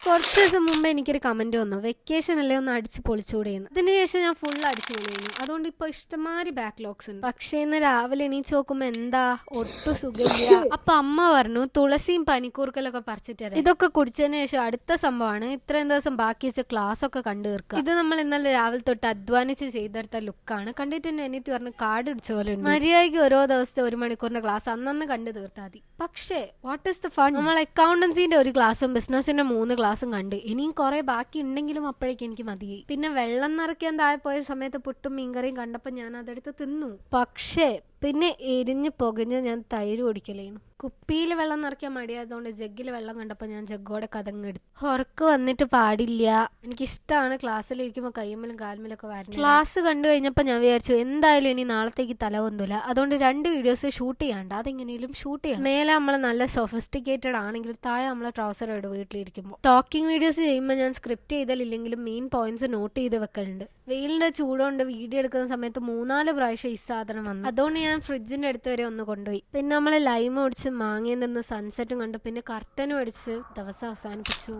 കുറച്ച് ദിവസം മുമ്പ് എനിക്കൊരു കമന്റ് വന്നു, വെക്കേഷൻ അല്ലേ ഒന്ന് അടിച്ച് പൊളിച്ചുകൂടെയെന്ന്. അതിനുശേഷം ഞാൻ ഫുൾ അടിച്ചു കഴിഞ്ഞു. അതുകൊണ്ട് ഇപ്പൊ ഇഷ്ടംമാതിരി ബാക്ക്ലോഗ്സ് ഉണ്ട്. പക്ഷേ ഇന്ന് രാവിലെ എണീച്ച് നോക്കുമ്പോ എന്താ ഒട്ടും സുഖമില്ല. അപ്പൊ അമ്മ പറഞ്ഞു തുളസിയും പനിക്കൂർക്കലൊക്കെ പറിച്ചിട്ട് തരാം. ഇതൊക്കെ കുടിച്ചതിന് ശേഷം അടുത്ത സംഭവമാണ് ഇത്രയും ദിവസം ബാക്കി വെച്ച ക്ലാസ് ഒക്കെ കണ്ടു തീർക്കുക. ഇത് നമ്മൾ ഇന്നലെ രാവിലെ തൊട്ട് അധ്വാനിച്ച് ചെയ്തെടുത്ത ലുക്കാണ്. കണ്ടിട്ട് തന്നെ എനിക്ക് പറഞ്ഞു കാർഡ് അടിച്ച പോലെ ഉണ്ട്. മര്യാദയ്ക്ക് ഓരോ ദിവസത്തെ 1 മണിക്കൂറിന്റെ ക്ലാസ് അന്നന്ന് കണ്ടു തീർത്താൽ മതി. പക്ഷേ വാട്ട് ഈസ് ദ ഫൺ? നമ്മൾ അക്കൗണ്ടൻസിന്റെ ഒരു ക്ലാസ്സും ബിസിനസിന്റെ 3 ക്ലാസ്സും കണ്ട്. ഇനിയും കുറെ ബാക്കി ഉണ്ടെങ്കിലും അപ്പോഴേക്കും എനിക്ക് മതിയായി. പിന്നെ വെള്ളം നിറയ്ക്കാൻ താഴെ പോയ സമയത്ത് പുട്ടും മീൻകറിയും കണ്ടപ്പോൾ ഞാൻ അതെടുത്ത് തിന്നു. പക്ഷേ പിന്നെ എരിഞ്ഞ് പുകഞ്ഞ് ഞാൻ തൈര് കുടിക്കലേന്നു. കുപ്പിയിൽ വെള്ളം നിറയ്ക്കാൻ മടിയായതുകൊണ്ട് ജഗ്ഗിൽ വെള്ളം കണ്ടപ്പോൾ ഞാൻ ജഗ്ഗോടെ കതങ്ങെടുത്തു. ഉറക്ക് വന്നിട്ട് പാടില്ല. എനിക്കിഷ്ടമാണ് ക്ലാസ്സിലിരിക്കുമ്പോൾ കയ്യുമ്മലും കാൽമലൊക്കെ വരണം. ക്ലാസ് കണ്ടു കഴിഞ്ഞപ്പോൾ ഞാൻ വിചാരിച്ചു എന്തായാലും ഇനി നാളത്തേക്ക് തലവൊന്നുമില്ല, അതുകൊണ്ട് 2 വീഡിയോസ് ഷൂട്ട് ചെയ്യാണ്ട് അതെങ്ങനെയും ഷൂട്ട് ചെയ്യണം. മേലെ നമ്മൾ നല്ല സൊഫിസ്റ്റിക്കേറ്റഡ് ആണെങ്കിലും താഴെ നമ്മളെ ട്രൗസർ ഇടും വീട്ടിലിരിക്കുമ്പോൾ. ടോക്കിംഗ് വീഡിയോസ് ചെയ്യുമ്പോൾ ഞാൻ സ്ക്രിപ്റ്റ് ചെയ്തില്ലെങ്കിലും മെയിൻ പോയിന്റ്സ് നോട്ട് ചെയ്ത് വെക്കലുണ്ട്. വെയിലിന്റെ ചൂടുകൊണ്ട് വീഡിയോ എടുക്കുന്ന സമയത്ത് 3-4 പ്രാവശ്യം ഈ സാധനം വന്നു. അതുകൊണ്ട് ഞാൻ ഫ്രിഡ്ജിന്റെ അടുത്ത് വരെ ഒന്ന് കൊണ്ടുപോയി. പിന്നെ നമ്മൾ ലൈം ഒടിച്ച് മാങ്ങയിൽ നിന്ന് സൺസെറ്റും കണ്ടു. പിന്നെ കർട്ടനും അടിച്ച് ദിവസം അവസാനിപ്പിച്ചു.